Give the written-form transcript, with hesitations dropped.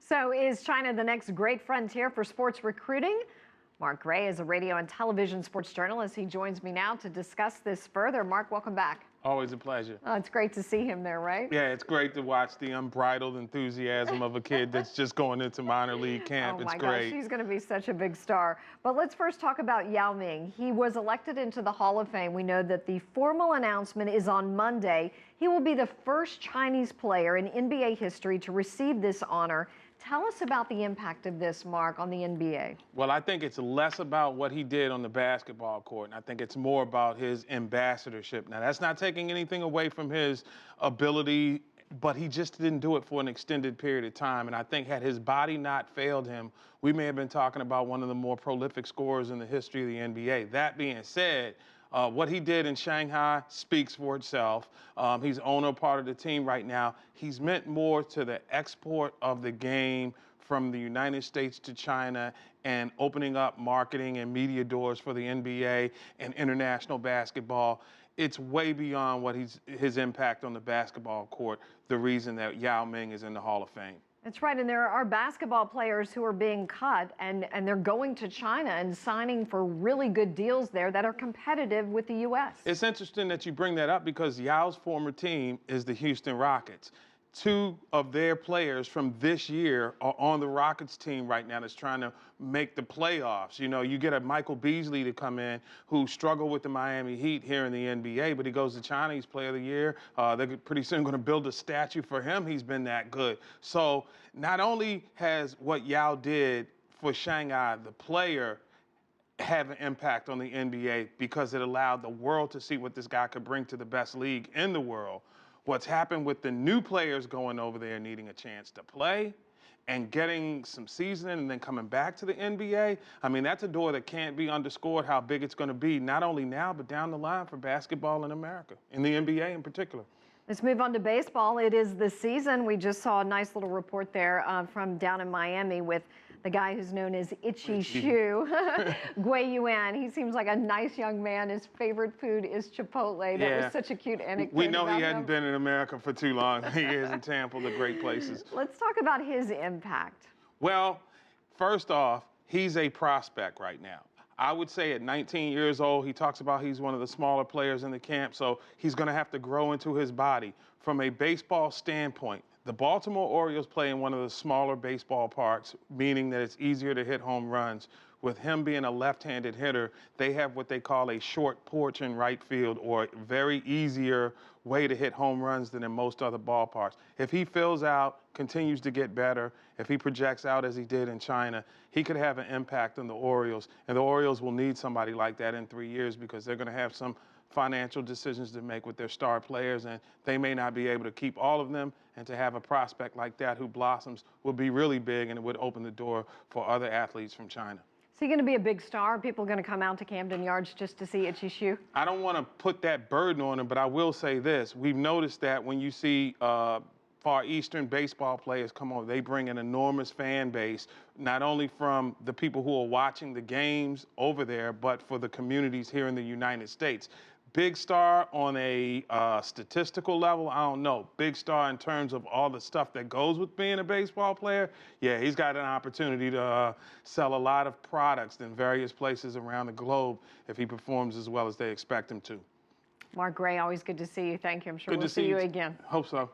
So is China the next great frontier for sports recruiting? Mark Gray is a radio and television sports journalist. He joins me now to discuss this further. Mark, welcome back. Always a pleasure. Oh, it's great to see him there, right? Yeah, it's great to watch the unbridled enthusiasm of a kid that's just going into minor league camp. Oh it's my great. gosh, he's going to be such a big star. But let's first talk about Yao Ming. He was elected into the Hall of Fame. We know that the formal announcement is on Monday. He will be the first Chinese player in NBA history to receive this honor. Tell us about the impact of this, Mark, on the NBA. Well, I think it's less about what he did on the basketball court, and I think it's more about his ambassadorship. Now, that's not taking anything away from his ability, but he just didn't do it for an extended period of time. And I think had his body not failed him, we may have been talking about one of the more prolific scorers in the history of the NBA. That being said, what he did in Shanghai speaks for itself. He's owner part of the team right now. He's meant more to the export of the game from the United States to China and opening up marketing and media doors for the NBA and international basketball. It's way beyond what his impact on the basketball court, the reason that Yao Ming is in the Hall of Fame. That's right, and there are basketball players who are being cut, and they're going to China and signing for really good deals there that are competitive with the U.S. It's interesting that you bring that up because Yao's former team is the Houston Rockets. Two of their players from this year are on the Rockets team right now that's trying to make the playoffs. You know, you get a Michael Beasley to come in who struggled with the Miami Heat here in the NBA, but he goes to China, he's Player of the Year. They're pretty soon going to build a statue for him. He's been that good. So not only has what Yao did for Shanghai, the player, have an impact on the NBA because it allowed the world to see what this guy could bring to the best league in the world. What's happened with the new players going over there needing a chance to play and getting some seasoning and then coming back to the NBA, I mean, that's a door that can't be underscored how big it's going to be, not only now, but down the line for basketball in America, in the NBA in particular. Let's move on to baseball. It is the season. We just saw a nice little report there from down in Miami with the guy who's known as Itchy Shoe, Gui Yuan. He seems like a nice young man. His favorite food is Chipotle. That was such a cute anecdote. We know he hadn't been in America for too long. He is in Tampa, the great places. Let's talk about his impact. Well, first off, he's a prospect right now. I would say at 19 years old, he talks about he's one of the smaller players in the camp, so he's going to have to grow into his body. From a baseball standpoint, the Baltimore Orioles play in one of the smaller baseball parks, meaning that it's easier to hit home runs. With him being a left-handed hitter, they have what they call a short porch in right field, or a very easier way to hit home runs than in most other ballparks. If he fills out, continues to get better, if he projects out as he did in China, he could have an impact on the Orioles. And the Orioles will need somebody like that in 3 years because they're going to have some financial decisions to make with their star players, and they may not be able to keep all of them, and to have a prospect like that who blossoms would be really big, and it would open the door for other athletes from China. Is he going to be a big star? Are people going to come out to Camden Yards just to see Itchy Shoe? I don't want to put that burden on him, but I will say this. We've noticed that when you see Far Eastern baseball players come over, they bring an enormous fan base, not only from the people who are watching the games over there, but for the communities here in the United States. Big star on a statistical level, I don't know. Big star in terms of all the stuff that goes with being a baseball player, yeah, he's got an opportunity to sell a lot of products in various places around the globe if he performs as well as they expect him to. Mark Gray, always good to see you. Thank you. I'm sure we'll see you again. Hope so.